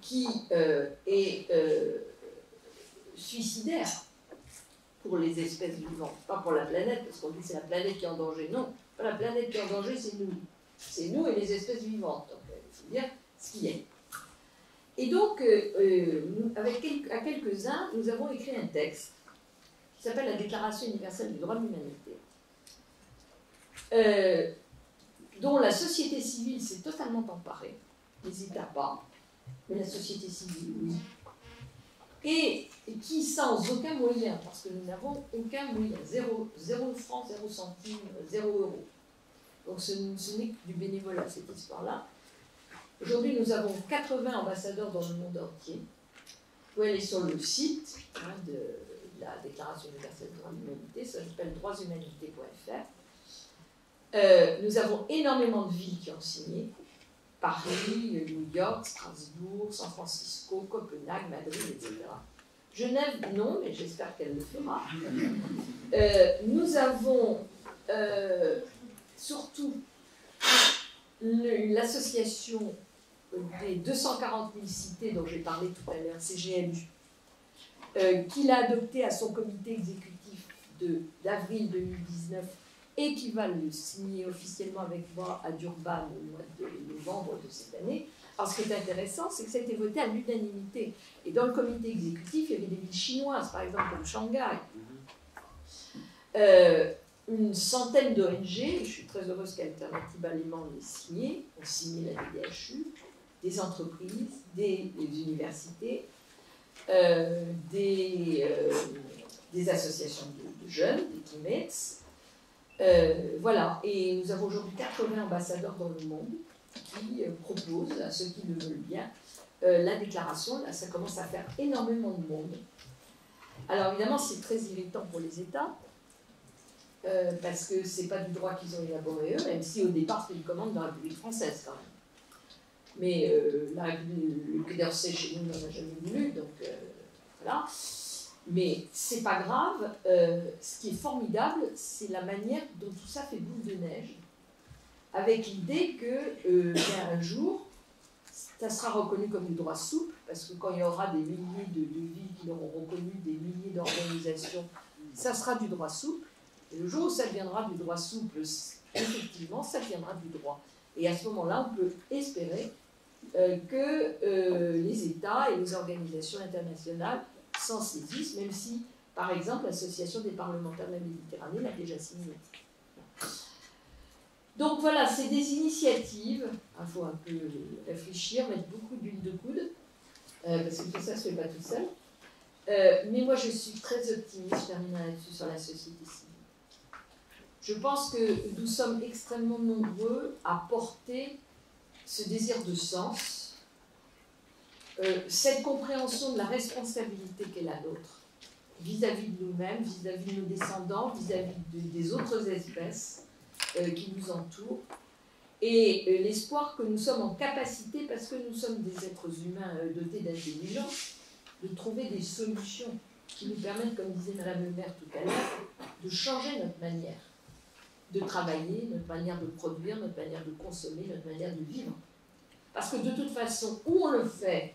qui est suicidaire pour les espèces vivantes, pas pour la planète, parce qu'on dit que c'est la planète qui est en danger. Non, pas la planète qui est en danger, c'est nous. C'est nous et les espèces vivantes. Donc, il faut dire ce qu'il y a. Et donc, à quelques-uns, nous avons écrit un texte qui s'appelle la Déclaration universelle des droits de l'humanité, dont la société civile s'est totalement emparée, les États pas, mais la société civile, oui. Et qui, sans aucun moyen, parce que nous n'avons aucun moyen, 0 francs, 0 centimes, 0 euros. Donc ce n'est que du bénévolat, cette histoire-là. Aujourd'hui, nous avons 80 ambassadeurs dans le monde entier. Vous pouvez aller sur le site de la Déclaration universelle des droits de l'humanité, ça s'appelle droitshumanités.fr. Nous avons énormément de villes qui ont signé. Paris, New York, Strasbourg, San Francisco, Copenhague, Madrid, etc. Genève, non, mais j'espère qu'elle le fera. Nous avons surtout l'association des 240 000 cités dont j'ai parlé tout à l'heure, CGLU, qui l'a adopté à son comité exécutif d'avril 2019 et qui va le signer officiellement avec moi à Durban au mois de novembre de cette année. Alors ce qui est intéressant, c'est que ça a été voté à l'unanimité. Et dans le comité exécutif, il y avait des villes chinoises, par exemple comme Shanghai. Une centaine d'ONG, je suis très heureuse qu'Alternative Allemande l'ait signé, ont signé la DDHU, des entreprises, des universités, des associations de jeunes, des Kimets. Voilà, et nous avons aujourd'hui 80 ambassadeurs dans le monde qui proposent à ceux qui le veulent bien la déclaration. Là, ça commence à faire énormément de monde. Alors évidemment, c'est très irritant pour les États parce que c'est pas du droit qu'ils ont élaboré eux, même si au départ c'était une commande de la République française quand même. Mais la République, le Quai d'Orsay chez nous n'en a jamais voulu, donc voilà. Mais c'est pas grave, ce qui est formidable, c'est la manière dont tout ça fait boule de neige, avec l'idée qu'un jour, ça sera reconnu comme du droit souple, parce que quand il y aura des milliers de villes qui l'auront reconnu, des milliers d'organisations, ça sera du droit souple, et le jour où ça deviendra du droit souple, effectivement, ça deviendra du droit. Et à ce moment-là, on peut espérer que les États et les organisations internationales s'en saisissent, même si, par exemple, l'Association des parlementaires de la Méditerranée l'a déjà signé. Donc voilà, c'est des initiatives, il faut un peu réfléchir, mettre beaucoup d'huile de coude, parce que tout ça ne se fait pas tout seul. Mais moi, je suis très optimiste, je terminerai là-dessus, sur la société civile. Je pense que nous sommes extrêmement nombreux à porter ce désir de sens, cette compréhension de la responsabilité qu'est la nôtre, vis-à-vis de nous-mêmes, vis-à-vis de nos descendants, vis-à-vis des autres espèces qui nous entourent, et l'espoir que nous sommes en capacité, parce que nous sommes des êtres humains dotés d'intelligence, de trouver des solutions qui nous permettent, comme disait Madame le maire tout à l'heure, de changer notre manière de travailler, notre manière de produire, notre manière de consommer, notre manière de vivre. Parce que de toute façon, ou on le fait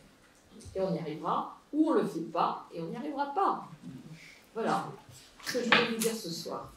et on y arrivera, ou on le fait pas et on n'y arrivera pas. Voilà ce que je voulais vous dire ce soir.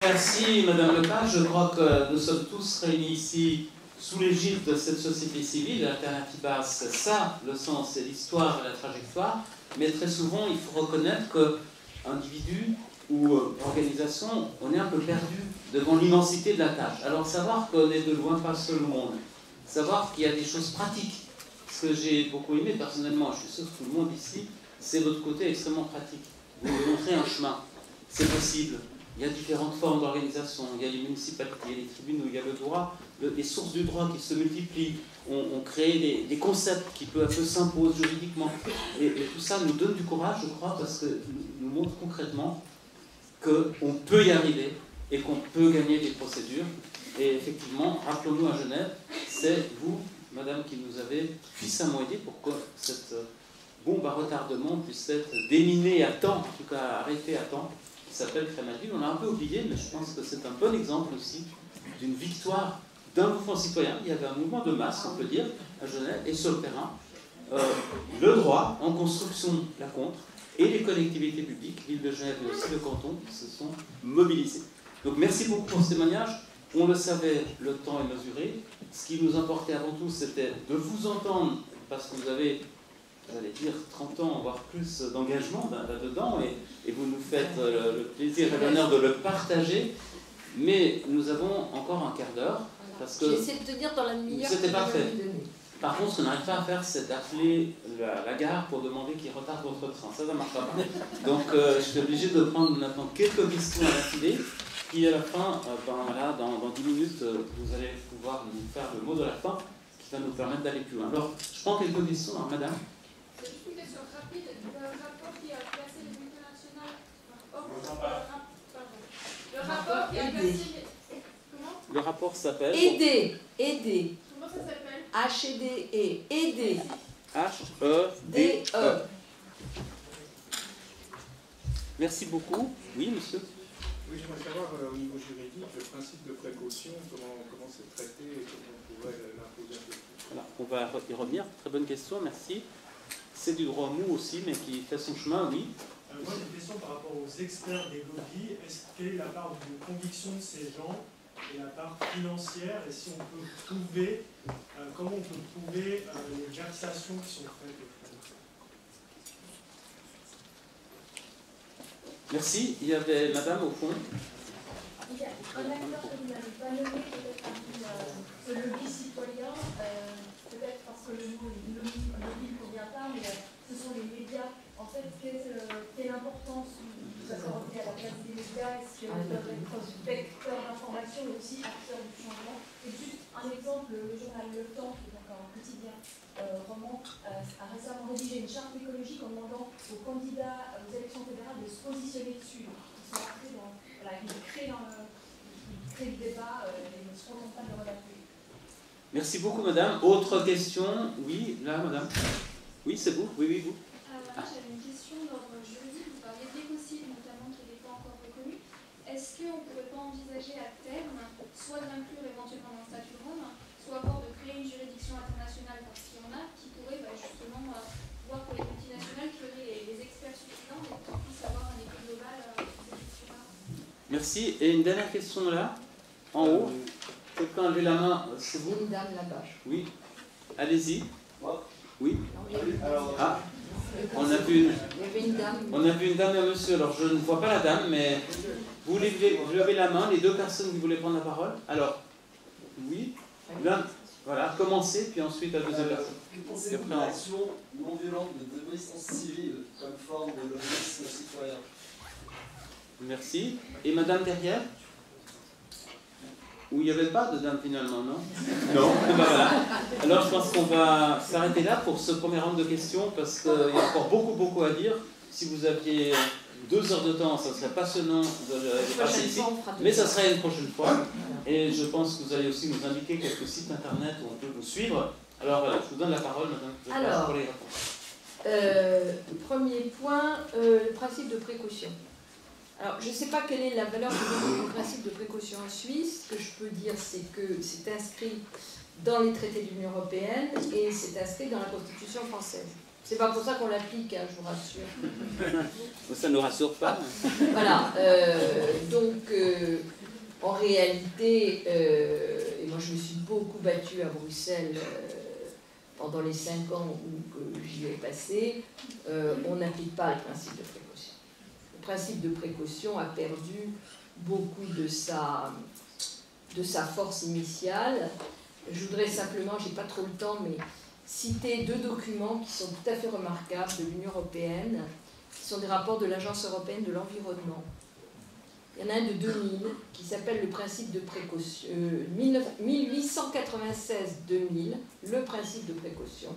Merci Madame Lepage. Je crois que nous sommes tous réunis ici sous l'égide de cette société civile. Alternativa, c'est ça le sens, c'est l'histoire et la trajectoire. Mais très souvent, il faut reconnaître qu'individu ou organisation, on est un peu perdu devant l'immensité de la tâche. Alors savoir qu'on est de loin pas seul au monde, savoir qu'il y a des choses pratiques. Ce que j'ai beaucoup aimé personnellement, je suis sûr que tout le monde ici, c'est votre côté extrêmement pratique. Vous nous montrez un chemin, c'est possible. Il y a différentes formes d'organisation, il y a les municipalités, il y a les tribunaux, il y a le droit, les sources du droit qui se multiplient, on crée des concepts qui peu à peu s'imposent juridiquement. Et tout ça nous donne du courage, je crois, parce que nous montre concrètement qu'on peut y arriver et qu'on peut gagner des procédures. Et effectivement, rappelons-nous à Genève, c'est vous, madame, qui nous avez puissamment aidé pour que cette bombe à retardement puisse être déminée à temps, en tout cas arrêtée à temps, qui s'appelle Crémazie. On l'a un peu oublié, mais je pense que c'est un bon exemple aussi d'une victoire d'un mouvement citoyen. Il y avait un mouvement de masse, on peut dire, à Genève, et sur le terrain, le droit en construction la contre, et les collectivités publiques, l'île de Genève et aussi le canton, qui se sont mobilisés. Donc merci beaucoup pour ce témoignage. On le savait, le temps est mesuré. Ce qui nous importait avant tout, c'était de vous entendre, parce que vous avez, j'allais dire, 30 ans, voire plus d'engagement là-dedans, et vous nous faites le plaisir et l'honneur de le partager. Mais nous avons encore un quart d'heure, parce que... J'ai essayé de te dire dans la demi-heure. C'était parfait. Par contre, ce qu'on n'arrive pas à faire, c'est d'appeler la gare pour demander qu'ils retardent votre train. Ça ne marchera pas. Donc, je suis obligé de prendre maintenant quelques questions à la filée. Puis à la fin, voilà, dans 10 minutes, vous allez pouvoir nous faire le mot de la fin qui va nous permettre d'aller plus loin. Alors, je prends quelques questions, alors, madame. C'est juste une question rapide. Le rapport qui a classé les multinationales le rapport qui a classé... Comment ? Le rapport s'appelle... Aider. Comment ça s'appelle ? H-E-D-E. Aider. H-E-D-E. Merci beaucoup. Oui, monsieur ? Oui, j'aimerais savoir au niveau juridique, le principe de précaution, comment c'est traité et comment on pourrait l'imposer un peu plus. Voilà, on va y revenir. Très bonne question, merci. C'est du droit mou aussi, mais qui fait son chemin, oui. Moi, j'ai une question par rapport aux experts des lobbies. Quelle est la part de conviction de ces gens et la part financière? Et si on peut prouver, comment on peut prouver les versations qui sont faites aux fonds? Merci. Il y avait madame au fond. Il y a un acteur que vous n'avez pas nommé, peut-être parmi ce lobby citoyen, peut-être parce que le mot lobby ne convient pas, mais ce sont les médias. En fait, quelle importance vous accordez à la place des médias? Est-ce qu'ils peuvent être vecteurs d'information et aussi acteurs du changement? Et juste un exemple, le journal Le Temps, qui est encore un quotidien roman, a récemment rédigé une charte écologique en demandant aux candidats aux élections fédérales de se positionner dessus. Ils sont entrés dans... Voilà, ils créent le débat et ils ne se contentent pas de le redacter. Merci beaucoup, madame. Autre question? Oui, là, madame. Oui, c'est vous. Oui, vous. J'avais une question d'ordre juridique. Vous parliez d'écocide, notamment, qui n'est pas encore reconnu. Est-ce qu'on ne pourrait pas envisager à terme, soit de l'inclure éventuellement dans le statut de Rome, soit encore de créer une juridiction internationale, parce qu'il y en a, qui pourrait justement voir pour les multinationales qu'il y aurait les experts suffisants et qu'on puisse avoir un effet global sur ces questions-là. Merci. Et une dernière question là, en haut. Quelqu'un a levé la main. C'est vous? Une dame là-bas. Oui. Allez-y. Oui. Alors, Ah. On a vu une dame. On a vu une dame et un monsieur. Alors je ne vois pas la dame, mais vous levez la main, les deux personnes qui voulaient prendre la parole. Alors, oui. Là, voilà, commencez, puis ensuite la deuxième personne. Que pensez-vous de l'action non violente de désobéissance civile comme forme de lobbyisme citoyen? Merci. Et madame derrière? Où il n'y avait pas de dame finalement, non? Non. Ben voilà. Alors je pense qu'on va s'arrêter là pour ce premier round de questions parce qu'il y a encore beaucoup à dire. Si vous aviez 2 heures de temps, ça serait passionnant de passer ici, mais ça serait une prochaine fois. Et je pense que vous allez aussi nous indiquer quelques sites internet où on peut vous suivre. Alors voilà, je vous donne la parole, madame. Alors, pour les réponses. Premier point, le principe de précaution. Alors, je ne sais pas quelle est la valeur du principe de précaution en Suisse. Ce que je peux dire, c'est que c'est inscrit dans les traités de l'Union européenne et c'est inscrit dans la Constitution française. C'est pas pour ça qu'on l'applique, hein, je vous rassure. Ça ne nous rassure pas. Voilà. En réalité, et moi je me suis beaucoup battue à Bruxelles pendant les 5 ans où j'y ai passé, on n'applique pas le principe de précaution. Le principe de précaution a perdu beaucoup de sa force initiale. Je voudrais simplement, j'ai pas trop le temps, mais citer 2 documents qui sont tout à fait remarquables de l'Union européenne, qui sont des rapports de l'Agence européenne de l'environnement. Il y en a un de 2000 qui s'appelle le principe de précaution, 1896-2000, le principe de précaution,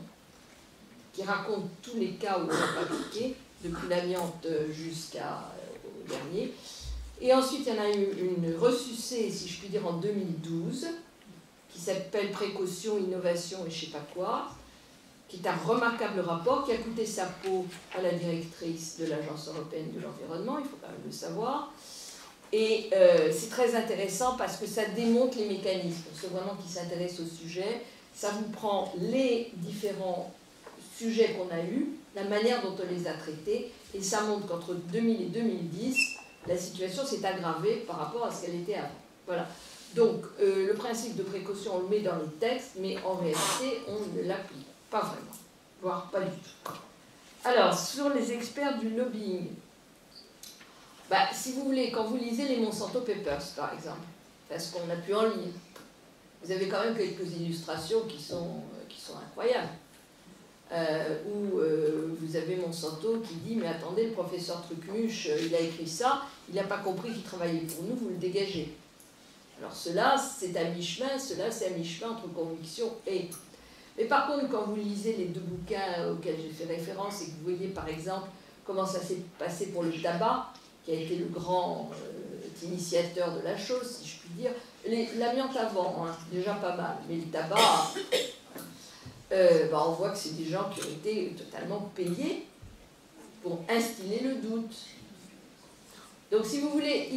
qui raconte tous les cas où on n'a pas appliqué, depuis l'amiante jusqu'au dernier. Et ensuite, il y en a eu une ressucée, si je puis dire, en 2012, qui s'appelle Précaution, Innovation et je ne sais pas quoi, qui est un remarquable rapport qui a coûté sa peau à la directrice de l'Agence européenne de l'environnement, il faut quand même le savoir. Et c'est très intéressant parce que ça démontre les mécanismes. Pour ceux vraiment qui s'intéressent au sujet, ça vous prend les différents sujets qu'on a eus, la manière dont on les a traités, et ça montre qu'entre 2000 et 2010, la situation s'est aggravée par rapport à ce qu'elle était avant. Voilà. Donc, le principe de précaution, on le met dans les textes, mais en réalité, on ne l'applique pas vraiment, voire pas du tout. Alors, sur les experts du lobbying, si vous voulez, quand vous lisez les Monsanto Papers, par exemple, parce qu'on a pu en lire, vous avez quand même quelques illustrations qui sont incroyables. Où vous avez Monsanto qui dit « Mais attendez, le professeur Trucmuche, il a écrit ça, il n'a pas compris qu'il travaillait pour nous, vous le dégagez. » Alors cela, c'est à mi-chemin, cela, c'est à mi-chemin entre conviction et... Mais par contre, quand vous lisez les 2 bouquins auxquels j'ai fait référence et que vous voyez, par exemple, comment ça s'est passé pour le tabac, qui a été le grand initiateur de la chose, si je puis dire, l'amiante avant, hein, déjà pas mal, mais le tabac... on voit que c'est des gens qui ont été totalement payés pour instiller le doute. Donc, si vous voulez,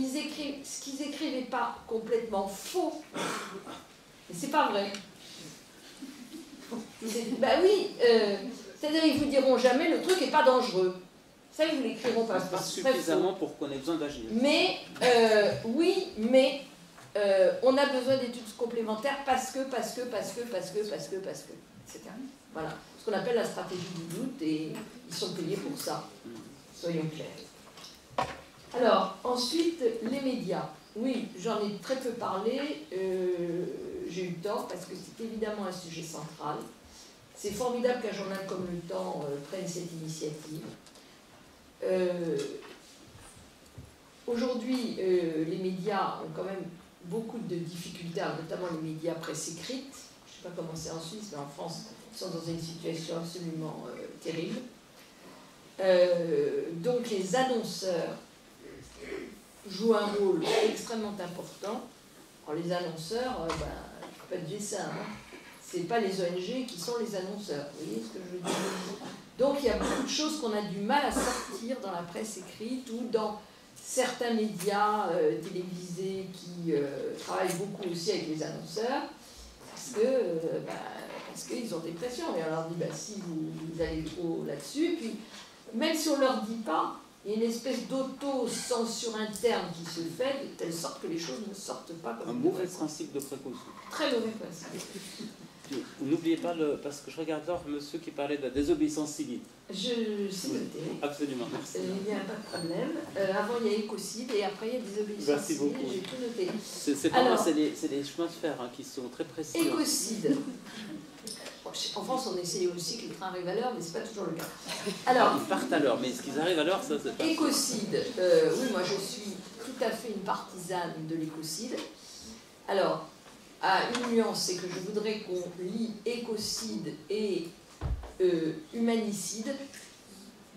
ce qu'ils écrivent n'est pas complètement faux, mais c'est pas vrai. Oui, c'est-à-dire ils vous diront jamais le truc n'est pas dangereux. Ça, ils vous l'écriront pas. Pas suffisamment pour qu'on ait besoin d'agir. Mais, on a besoin d'études complémentaires parce que, etc. Voilà, ce qu'on appelle la stratégie du doute, et ils sont payés pour ça, soyons clairs. Alors, ensuite, les médias. Oui, j'en ai très peu parlé, j'ai eu tort, parce que c'est évidemment un sujet central. C'est formidable qu'un journal comme Le Temps prenne cette initiative. Aujourd'hui, les médias ont quand même beaucoup de difficultés, notamment les médias presse écrite. Je ne sais pas comment c'est en Suisse, mais en France, ils sont dans une situation absolument terrible. Donc les annonceurs jouent un rôle extrêmement important. Alors les annonceurs, je ne peux pas dire ça, hein. Ce n'est pas les ONG qui sont les annonceurs, vous voyez ce que je veux dire? Donc il y a beaucoup de choses qu'on a du mal à sortir dans la presse écrite ou dans certains médias télévisés qui travaillent beaucoup aussi avec les annonceurs, parce qu'ils ont des pressions. Et on leur dit, si vous allez trop là-dessus, puis même si on ne leur dit pas, il y a une espèce d'auto-censure interne qui se fait, de telle sorte que les choses ne sortent pas comme un mauvais principe de précaution. Très mauvais principe. N'oubliez pas, parce que je regarde alors monsieur qui parlait de la désobéissance civile. Je sais noter. Absolument, merci. Il n'y a pas de problème. Avant, il y a écocide et après, il y a désobéissance civile. J'ai tout noté. C'est pas moi, c'est les chemins de fer qui sont très précis. Écocide. En France, on essaye aussi que les trains arrivent à l'heure, mais ce n'est pas toujours le cas. Alors, ils partent à l'heure, mais est-ce qu'ils arrivent à l'heure, ça c'est pas... Écocide. Oui, moi je suis tout à fait une partisane de l'écocide. Alors, une nuance, c'est que je voudrais qu'on lie écocide et humanicide,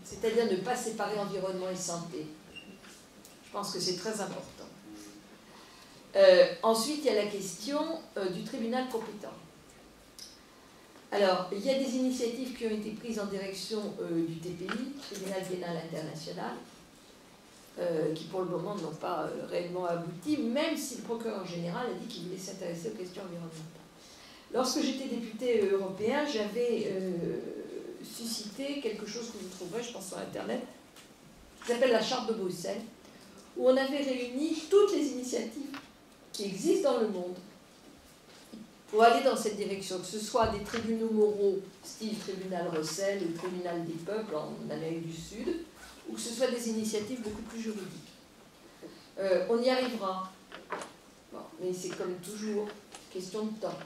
c'est-à-dire ne pas séparer environnement et santé. pense que c'est très important. Ensuite, il y a la question du tribunal compétent. Alors, il y a des initiatives qui ont été prises en direction du TPI, Tribunal pénal international, qui pour le moment n'ont pas réellement abouti, même si le procureur général a dit qu'il voulait s'intéresser aux questions environnementales. Lorsque j'étais député européen, j'avais suscité quelque chose que vous trouverez, je pense, sur Internet, qui s'appelle la Charte de Bruxelles, où on avait réuni toutes les initiatives qui existent dans le monde pour aller dans cette direction, que ce soit des tribunaux moraux, style tribunal Russell ou tribunal des peuples en Amérique du Sud, ou que ce soit des initiatives beaucoup plus juridiques. On y arrivera. Bon, mais c'est comme toujours, question de temps.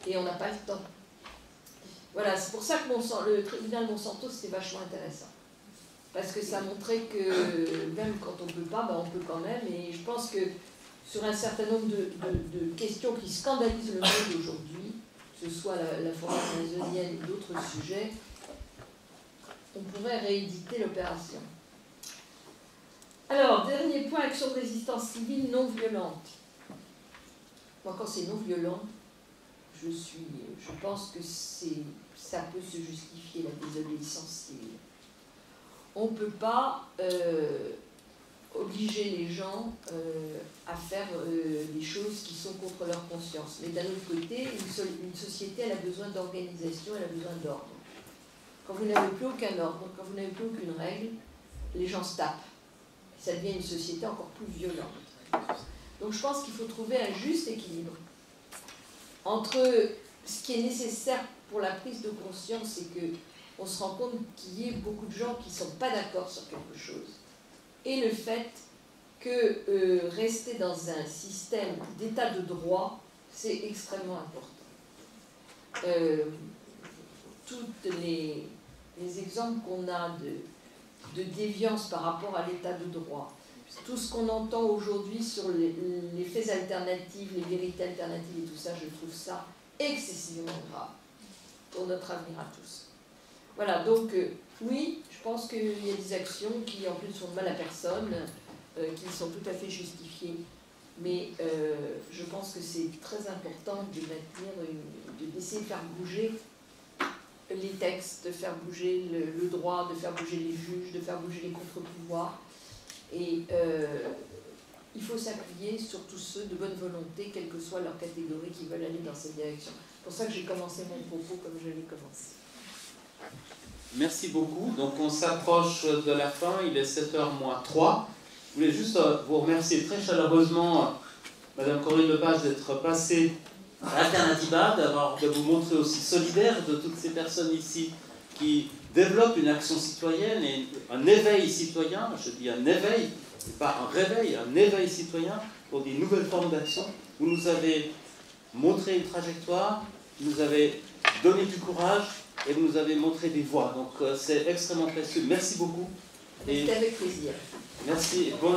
Et on n'a pas le temps. Voilà, c'est pour ça que le tribunal Monsanto, c'était vachement intéressant. Parce que ça montrait que même quand on ne peut pas, ben on peut quand même. Et je pense que sur un certain nombre de questions qui scandalisent le monde aujourd'hui, que ce soit la forêt amazonienne ou d'autres sujets, on pourrait rééditer l'opération. Alors, dernier point, action de résistance civile non violente. Moi, quand c'est non violent, je pense que ça peut se justifier, la désobéissance civile. On ne peut pas obliger les gens à faire des choses qui sont contre leur conscience. Mais d'un autre côté, une société, elle a besoin d'organisation, elle a besoin d'ordre. Quand vous n'avez plus aucun ordre, quand vous n'avez plus aucune règle, les gens se tapent. Ça devient une société encore plus violente. Donc je pense qu'il faut trouver un juste équilibre entre ce qui est nécessaire pour la prise de conscience et qu'on se rend compte qu'il y ait beaucoup de gens qui ne sont pas d'accord sur quelque chose, et le fait que rester dans un système d'état de droit, c'est extrêmement important. Tous les exemples qu'on a de déviance par rapport à l'état de droit, tout ce qu'on entend aujourd'hui sur les faits alternatifs, les vérités alternatives et tout ça, je trouve ça excessivement grave pour notre avenir à tous. Voilà, donc oui, je pense qu'il y a des actions qui en plus font de mal à personne, qui sont tout à fait justifiées, mais je pense que c'est très important de maintenir, d'essayer de faire bouger les textes, de faire bouger le droit, de faire bouger les juges, de faire bouger les contre-pouvoirs. Et il faut s'appuyer sur tous ceux de bonne volonté, quelle que soit leur catégorie, qui veulent aller dans cette direction. C'est pour ça que j'ai commencé mon propos comme je l'ai commencé. Merci beaucoup. Donc on s'approche de la fin, il est 7h moins 3. Je voulais juste vous remercier très chaleureusement, Madame Corinne Lepage, d'être passée à Alternativa, de vous montrer aussi solidaire de toutes ces personnes ici qui développent une action citoyenne et un éveil citoyen. Je dis un éveil, pas un réveil, un éveil citoyen pour des nouvelles formes d'action. Vous nous avez montré une trajectoire, vous nous avez donné du courage et vous nous avez montré des voies. Donc c'est extrêmement précieux. Merci beaucoup. C'était avec plaisir. Merci. Bonne